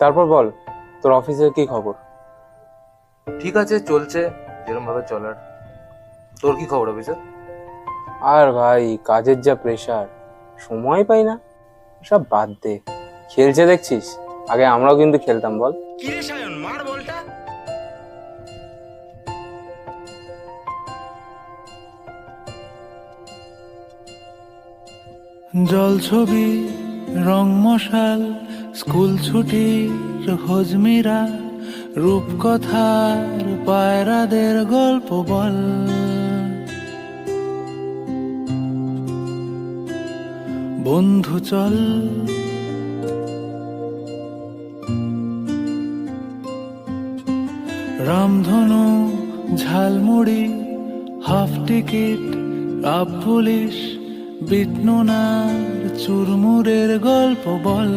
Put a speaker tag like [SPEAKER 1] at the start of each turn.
[SPEAKER 1] তারপর বল, তোর অফিসের কি খবর?
[SPEAKER 2] ঠিক আছে, চলছে যেরকম ভাবে চলার। তোর কি খবর অফিসে?
[SPEAKER 1] আর ভাই, কাজের যা প্রেশার, সময় পাই না। সব বাদ দে, খেলছে দেখছিস? আগে আমরাও কিন্তু খেলতাম, বল।
[SPEAKER 3] কিরে সায়ন, মার বলটা।
[SPEAKER 4] জল ছবি, রং মশাল, স্কুল ছুটির হজমিরা, রূপকথার পায়রাদের গল্প বল। বন্ধু চল, রামধনু, ঝালমুড়ি, হাফ টিকিট, আপ পুলিশ, বিটনুনার চুরমুরের গল্প বল।